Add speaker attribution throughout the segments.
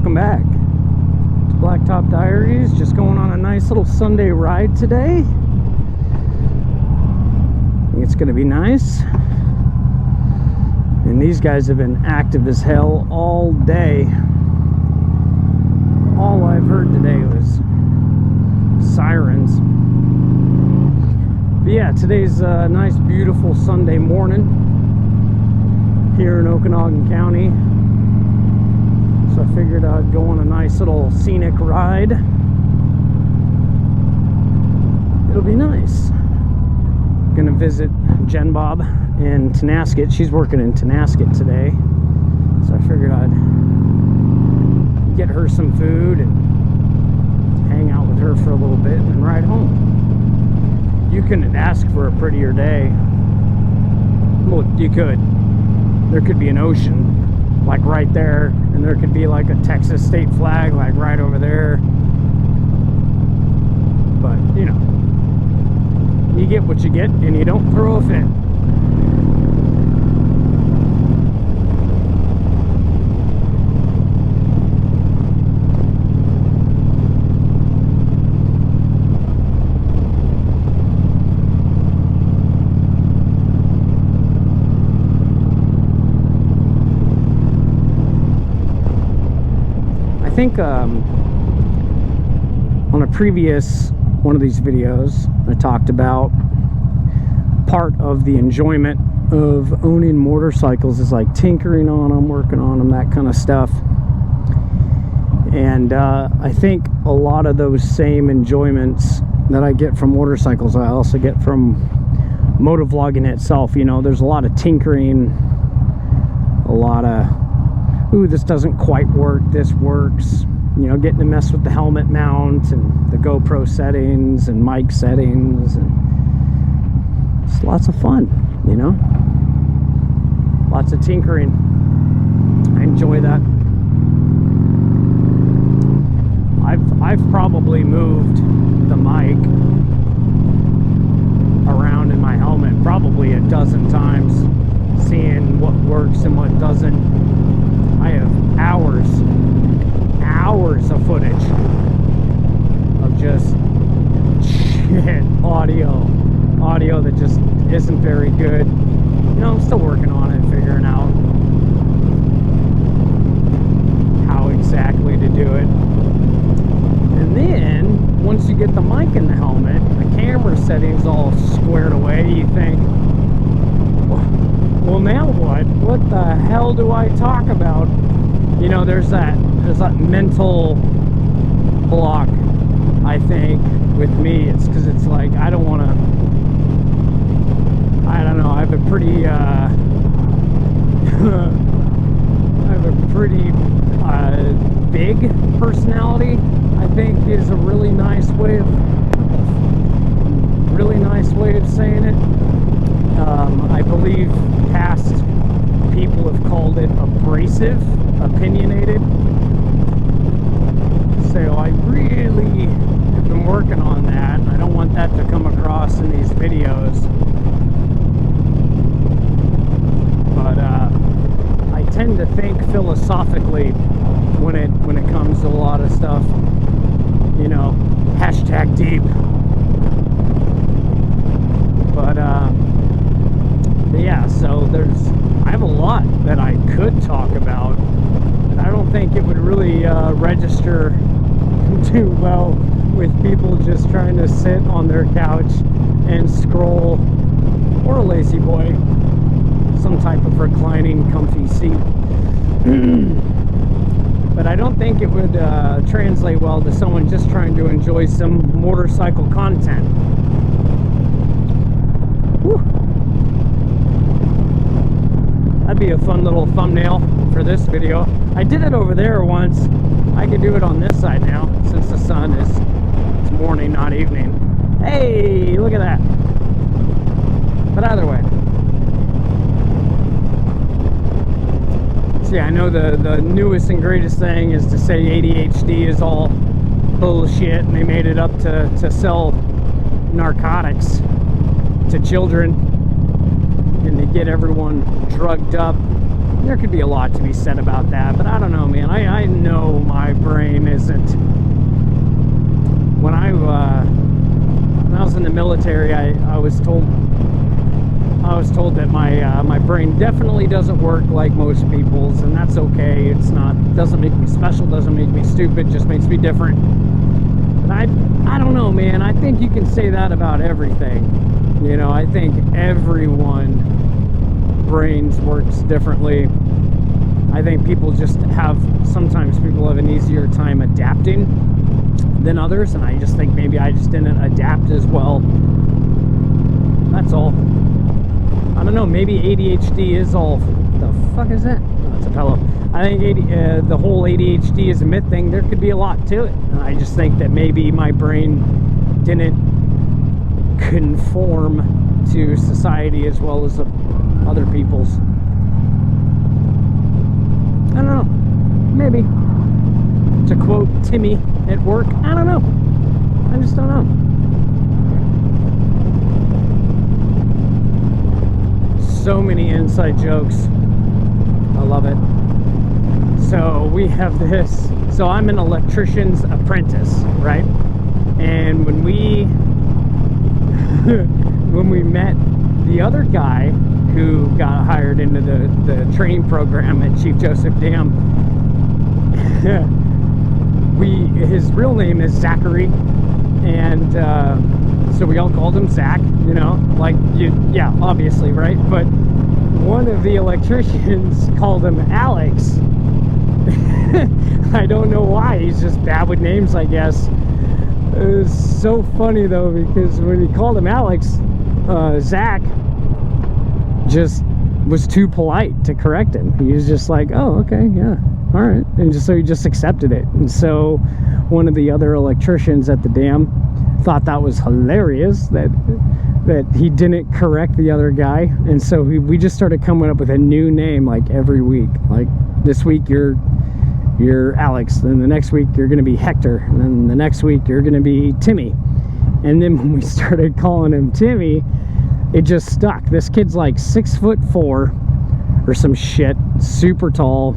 Speaker 1: welcome back to Blacktop Diaries. Just going on a nice little Sunday ride today. I think it's going to be nice. And these guys have been active as hell all day. All I've heard today was sirens. But yeah, today's a nice, beautiful Sunday morning here in Okanogan County. So I figured I'd go on a nice little scenic ride. It'll be nice. I'm gonna visit Jen Bob in Tonasket. She's working in Tonasket today. So I figured I'd get her some food and hang out with her for a little bit and then ride home. You couldn't ask for a prettier day. Well, you could. There could be an ocean like right there, and there could be like a Texas state flag like right over there. But you know, you get what you get and you don't throw a fit. I think on a previous one of these videos I talked about part of the enjoyment of owning motorcycles is like tinkering on them, working on them, that kind of stuff. And I think a lot of those same enjoyments that I get from motorcycles I also get from motovlogging itself. You know, there's a lot of tinkering, a lot of ooh, this doesn't quite work, this works. You know, getting to mess with the helmet mount and the GoPro settings and mic settings, and it's lots of fun, you know? Lots of tinkering. I enjoy that. I've probably moved the mic around in my helmet probably a dozen times, seeing what works and what doesn't. I have hours of footage of just shit audio that just isn't very good. You know, I'm still working on it, figuring out how exactly to do it. And then once you get the mic in the helmet, the camera settings all squared away, you think, well, now what the hell do I talk about? You know, there's that mental block, I think, with me. It's because it's like I don't want to, I don't know, I have a pretty big personality, I think, is a really nice way of saying it. I believe past people have called it abrasive, opinionated. So I really have been working on that. I don't want that to come across in these videos. But I tend to think philosophically when it comes to a lot of stuff. You know, hashtag deep. But yeah, so I have a lot that I could talk about, and I don't think it would really register too well with people just trying to sit on their couch and scroll, or a lazy boy, some type of reclining comfy seat. But I don't think it would translate well to someone just trying to enjoy some motorcycle content. Whew. That'd be a fun little thumbnail for this video. I did it over there once. I could do it on this side now, since the sun is, it's morning, not evening. Hey, look at that. But either way. See, I know the newest and greatest thing is to say ADHD is all bullshit, and they made it up to sell narcotics to children and to get everyone drugged up there could be a lot to be said about that, but I don't know, man. I know my brain isn't. When I was in the military, I was told that my brain definitely doesn't work like most people's, and that's okay. It's not, doesn't make me special, doesn't make me stupid, just makes me different. But I don't know, man. I think you can say that about everything. You know, I think everyone brains works differently. I think people just sometimes people have an easier time adapting than others, and I just think maybe I just didn't adapt as well. That's all. I don't know, maybe ADHD is all. The fuck is that? Oh, it's a pillow. I think the whole ADHD is a myth thing. There could be a lot to it. And I just think that maybe my brain didn't conform to society as well as other people's. I don't know. Maybe. To quote Timmy at work, I don't know. I just don't know. So many inside jokes. I love it. So we have this. So I'm an electrician's apprentice, right? And when we met the other guy who got hired into the training program at Chief Joseph Dam, his real name is Zachary, and so we all called him Zach, you know, like, yeah, obviously, right? But one of the electricians called him Alex. I don't know why, he's just bad with names, I guess. It was so funny though, because when he called him Alex, Zach just was too polite to correct him. He was just like, oh, okay, yeah, all right. And so he just accepted it. And so one of the other electricians at the dam thought that was hilarious, that he didn't correct the other guy. And so we just started coming up with a new name like every week. Like this week you're Alex, then the next week you're gonna be Hector, and then the next week you're gonna be Timmy. And then when we started calling him Timmy, it just stuck. This kid's like 6'4" or some shit, super tall,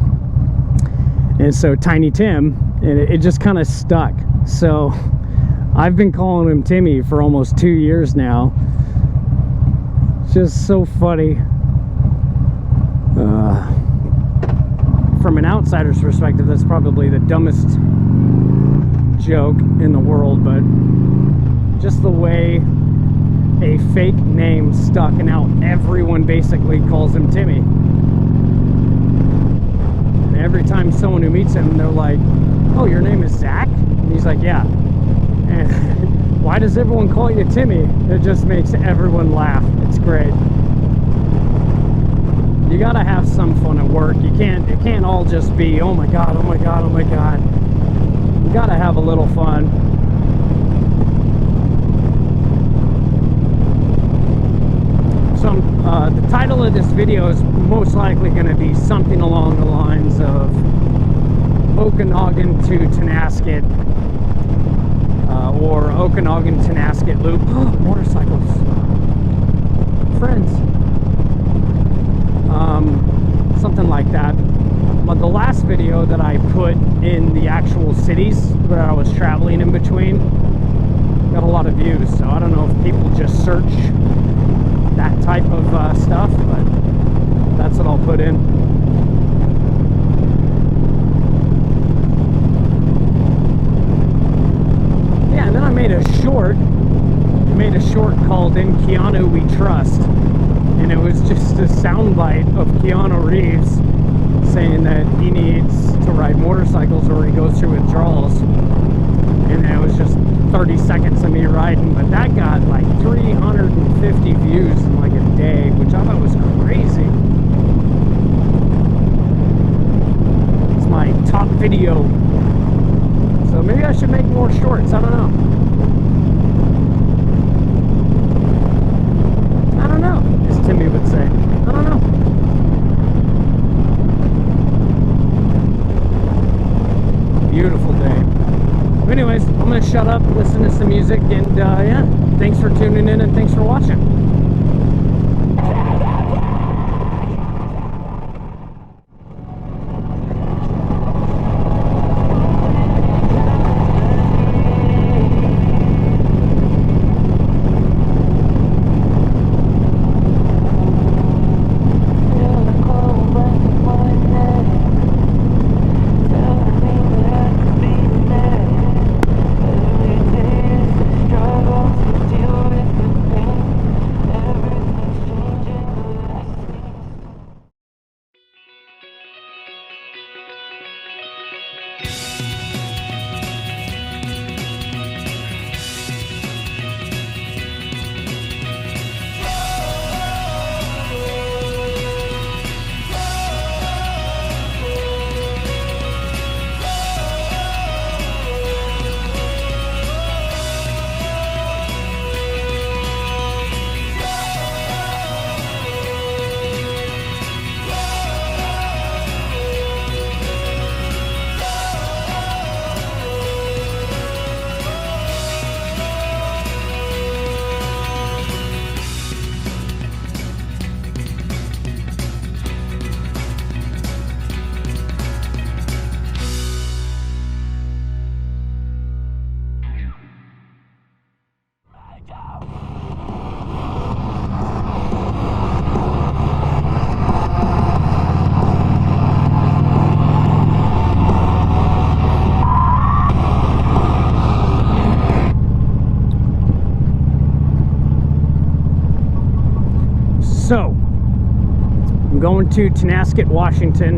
Speaker 1: and so Tiny Tim, and it just kind of stuck. So I've been calling him Timmy for almost 2 years now. It's just so funny. From an outsider's perspective, that's probably the dumbest joke in the world, but just the way a fake name stuck, and now everyone basically calls him Timmy. And every time someone who meets him, they're like, oh, your name is Zach? And he's like, yeah. And why does everyone call you Timmy? It just makes everyone laugh. It's great. You gotta have some fun at work. It can't all just be, oh my god, oh my god, oh my god. You gotta have a little fun. So the title of this video is most likely going to be something along the lines of Okanagan to Tonasket, or Okanagan-Tonasket Loop. Motorcycles. Friends. Something like that. But the last video that I put in the actual cities where I was traveling in between got a lot of views, so I don't know if people just search that type of stuff, but that's what I'll put in. Yeah, and then I made a short called In Keanu We Trust, and it was just a soundbite of Keanu Reeves saying that he needs to ride motorcycles or he goes through withdrawals, and it was just 30 seconds of me riding, but that got like 350 views in like a day, which I thought was crazy. It's my top video, so maybe I should make more shorts. I don't know. I don't know, as Timmy would say. I don't know. Beautiful day. Anyways, I'm going to shut up, listen to some music, and yeah, thanks for tuning in and thanks for watching. going to Tonasket, Washington.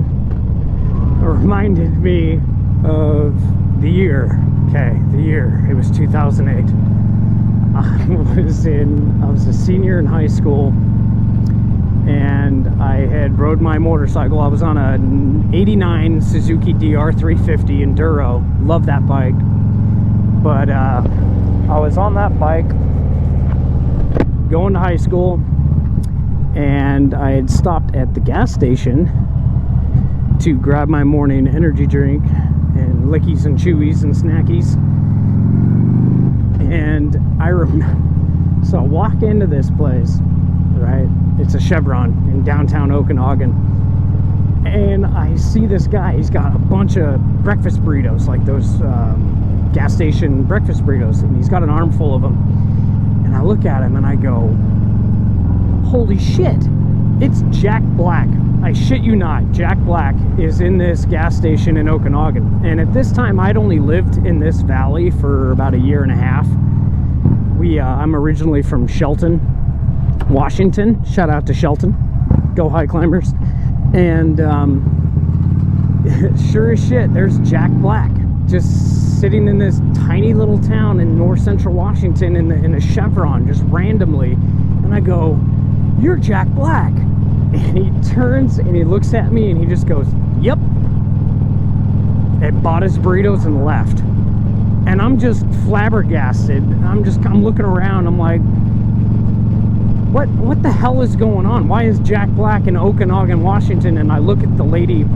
Speaker 1: It reminded me of the year. Okay, the year. It was 2008. I was a senior in high school, and I had rode my motorcycle. I was on an '89 Suzuki DR350 Enduro. Love that bike. But I was on that bike going to high school, and I had stopped at the gas station to grab my morning energy drink and lickies and chewies and snackies. And I remember, so I walk into this place, right? It's a Chevron in downtown Okanagan. And I see this guy, he's got a bunch of breakfast burritos, like those gas station breakfast burritos, and he's got an armful of them. And I look at him and I go, holy shit, it's Jack Black. I shit you not, Jack Black is in this gas station in Okanagan. And at this time, I'd only lived in this valley for about a year and a half. I'm originally from Shelton, Washington. Shout out to Shelton. Go high climbers. And sure as shit, there's Jack Black just sitting in this tiny little town in north central Washington in a Chevron, just randomly. And I go, you're Jack Black. And he turns and he looks at me and he just goes, yep. And bought his burritos and left. And I'm just flabbergasted. I'm looking around. I'm like, what the hell is going on? Why is Jack Black in Okanagan, Washington? And I look at the lady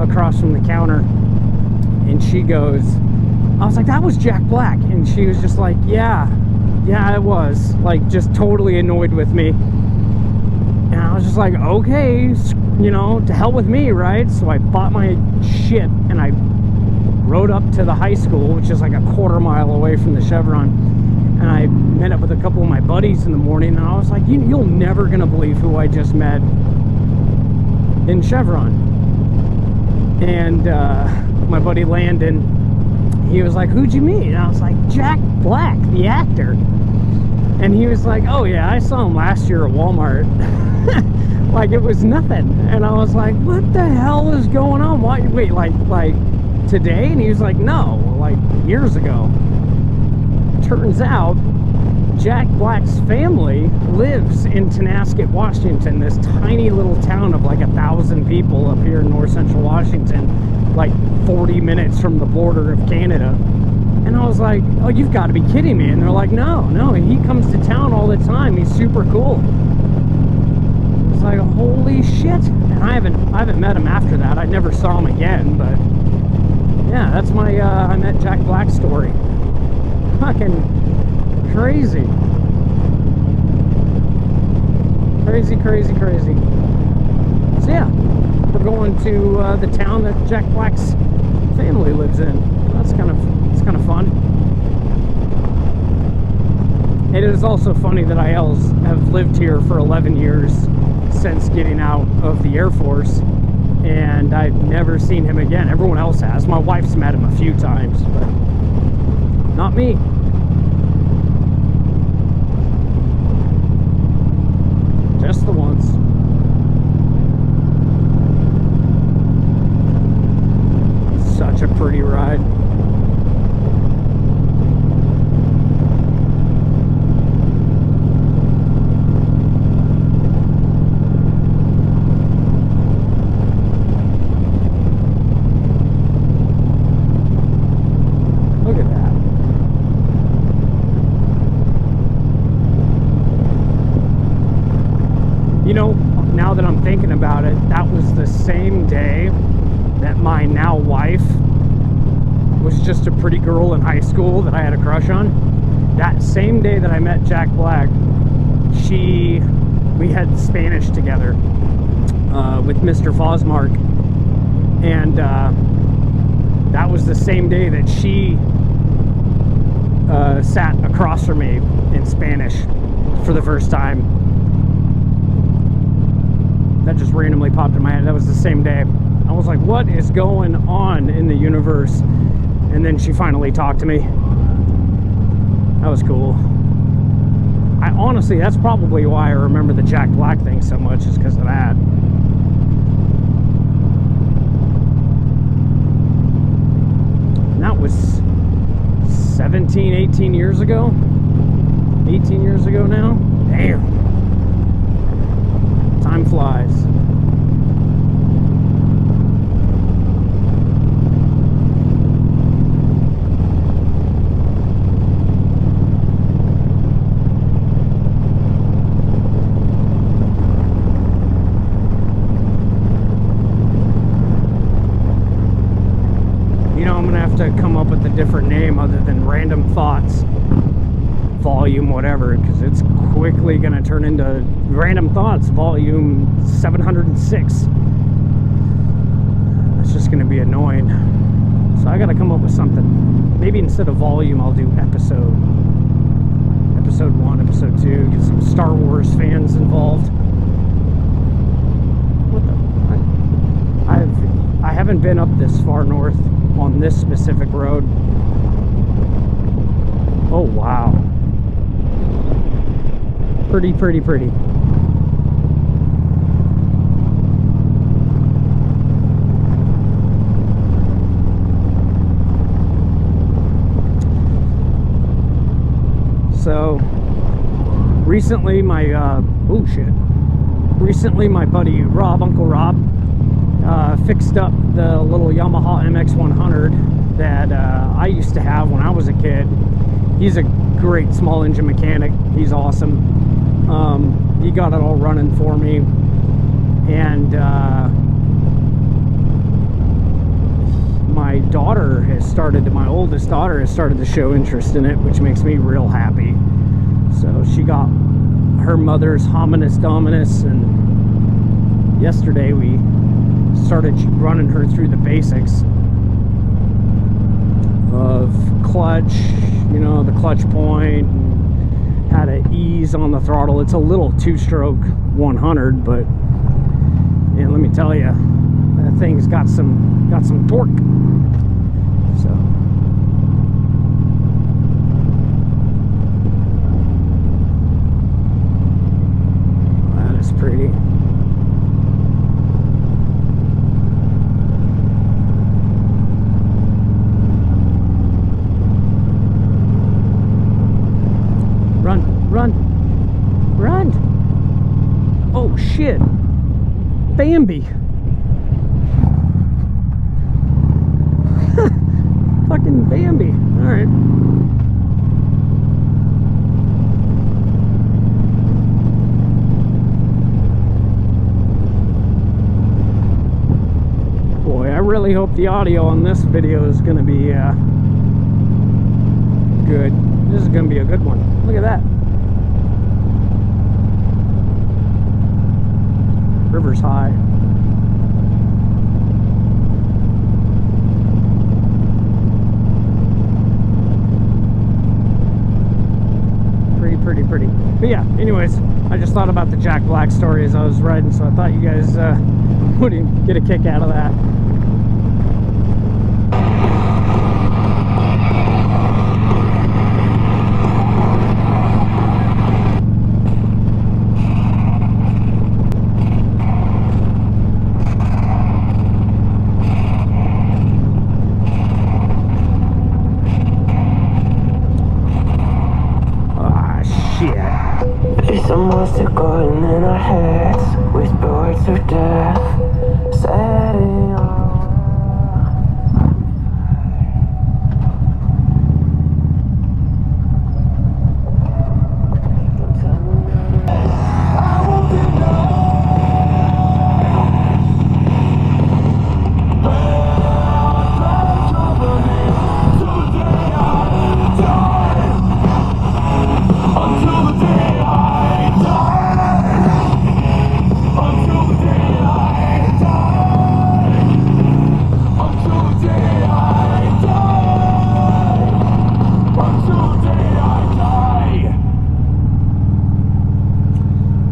Speaker 1: across from the counter, and she goes, I was like, that was Jack Black. And she was just like, yeah, it was. Like, just totally annoyed with me. And I was just like, okay, you know, to hell with me, right? So I bought my shit and I rode up to the high school, which is like a quarter mile away from the Chevron. And I met up with a couple of my buddies in the morning, and I was like, you're never gonna believe who I just met in Chevron. And my buddy Landon, he was like, who'd you meet? And I was like, Jack Black, the actor. And he was like, oh yeah, I saw him last year at Walmart. Like it was nothing. And I was like, what the hell is going on? Why? Wait, like today? And he was like, no, like years ago. Turns out Jack Black's family lives in Tonasket, Washington, this tiny little town of like 1,000 people up here in north central Washington, like 40 minutes from the border of Canada. And I was like, oh, you've got to be kidding me. And they're like, no, he comes to town all the time. He's super cool. It's like, holy shit. And I haven't met him after that. I never saw him again, but yeah, that's my I met Jack Black story. Fucking crazy. Crazy. So yeah, we're going to the town that Jack Black's family lives in. It's kind of fun. It is also funny that I have lived here for 11 years since getting out of the Air Force, and I've never seen him again. Everyone else has. My wife's met him a few times, but not me. Just the once. Such a pretty ride. Now that I'm thinking about it, that was the same day that my now wife was just a pretty girl in high school that I had a crush on. That same day that I met Jack Black, we had Spanish together with Mr. Fosmark, and that was the same day that she sat across from me in Spanish for the first time. That just randomly popped in my head. That was the same day. I was like, what is going on in the universe? And then she finally talked to me. That was cool. Honestly, that's probably why I remember the Jack Black thing so much, is because of that. 17, 18 years ago. 18 years ago now. Damn. Time flies. To come up with a different name other than Random Thoughts Volume whatever, because it's quickly going to turn into Random Thoughts Volume 706. It's just going to be annoying, so I got to come up with something. Maybe instead of volume I'll do episode 1, episode 2, get some Star Wars fans involved. What the I haven't been up this far north on this specific road. Oh wow, pretty. So recently my buddy Rob, Uncle Rob, fixed up the little Yamaha MX100 that I used to have when I was a kid. He's a great small engine mechanic. He's awesome. He got it all running for me, and my oldest daughter has started to show interest in it, which makes me real happy. So she got her mother's Hominis Dominus, and yesterday we started running her through the basics of clutch, you know, the clutch point, and how to ease on the throttle. It's a little two-stroke 100, but yeah, let me tell you, that thing's got some torque. So that is pretty. Run! Oh shit! Bambi! Fucking Bambi! Alright. Boy, I really hope the audio on this video is gonna be good. This is gonna be a good one. Look at that. River's high. Pretty. But yeah, anyways, I just thought about the Jack Black story as I was riding, so I thought you guys would get a kick out of that.
Speaker 2: Some monster calling in our heads, whisper words of death, setting on.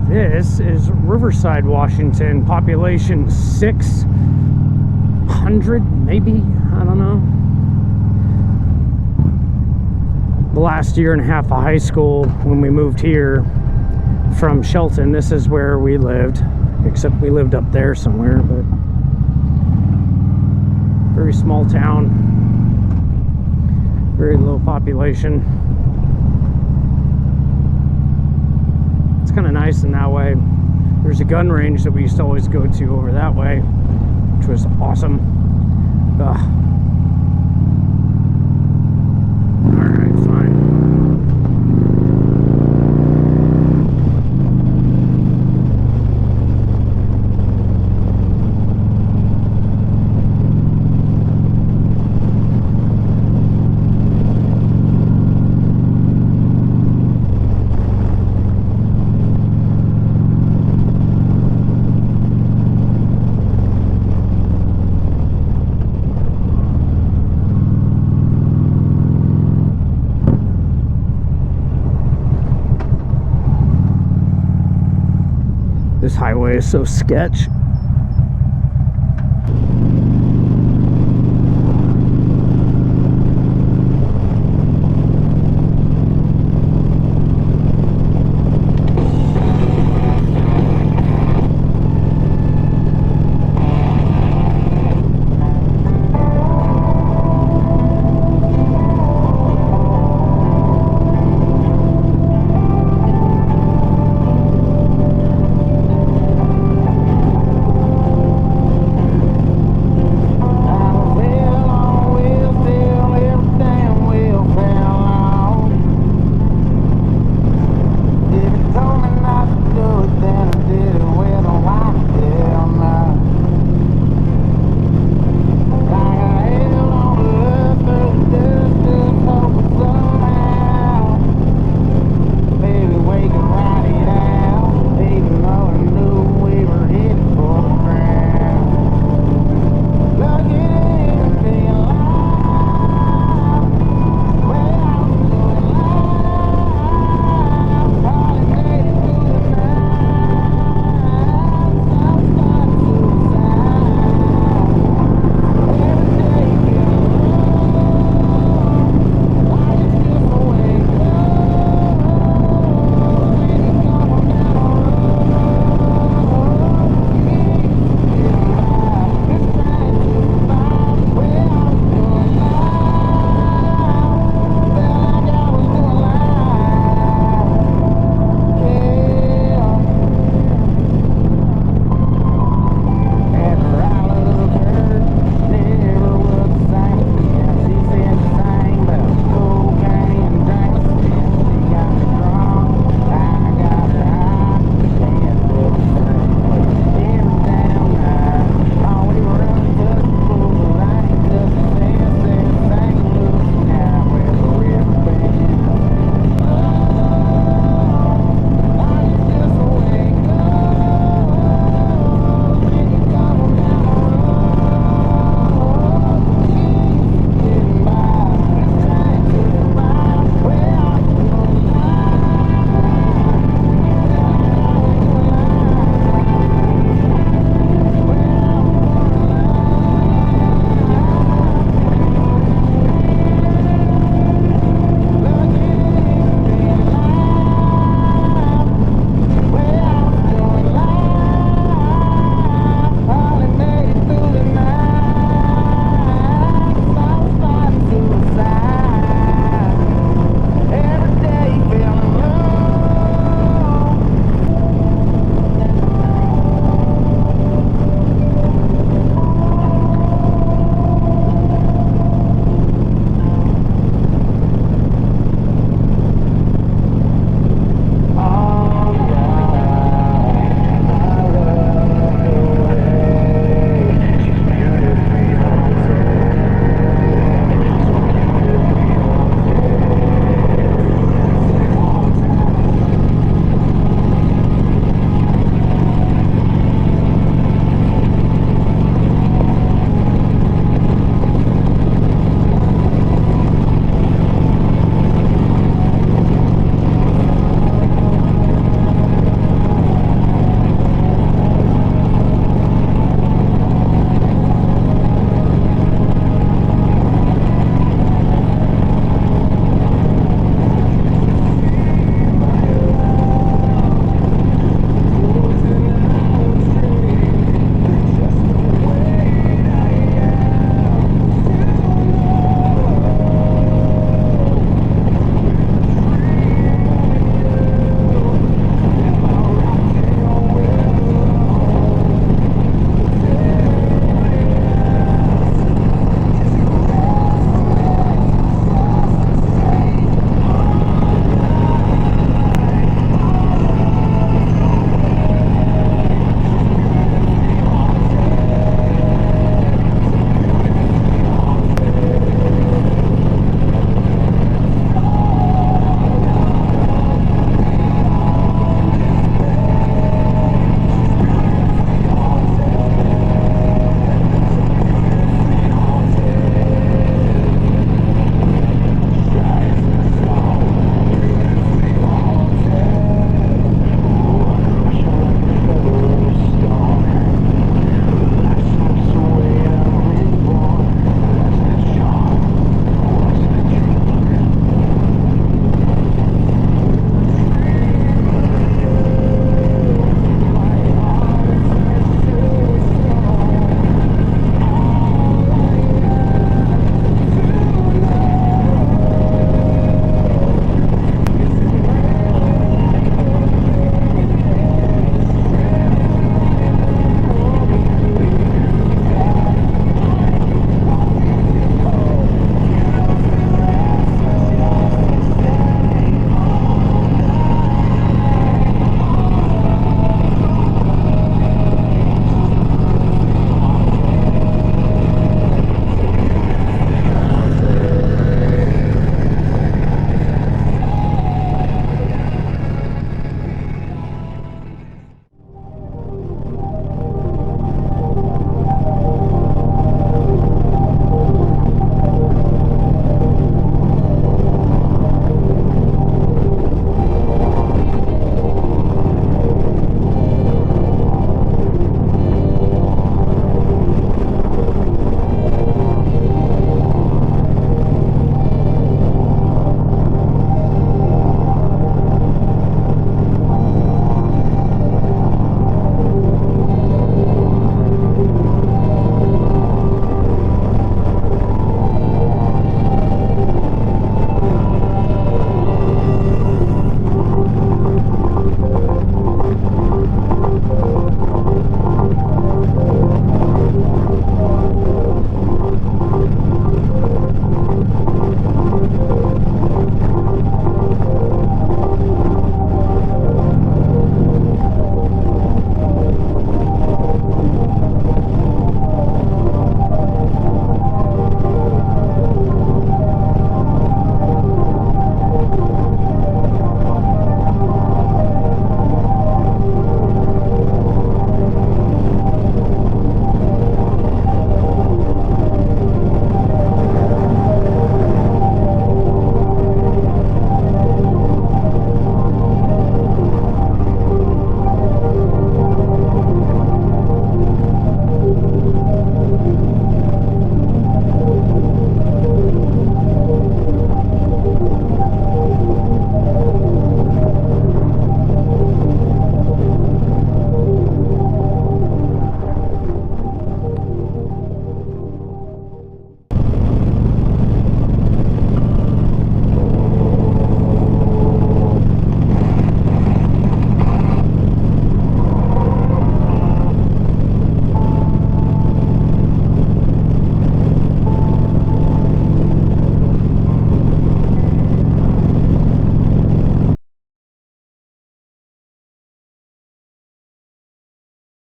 Speaker 1: This is Riverside, Washington, population 600, maybe, I don't know. The last year and a half of high school, when we moved here from Shelton, this is where we lived, except we lived up there somewhere, but very small town, Very low population. It's kind of nice in that way. There's a gun range that we used to always go to over that way, which was awesome. Alright, fine. This highway is so sketch.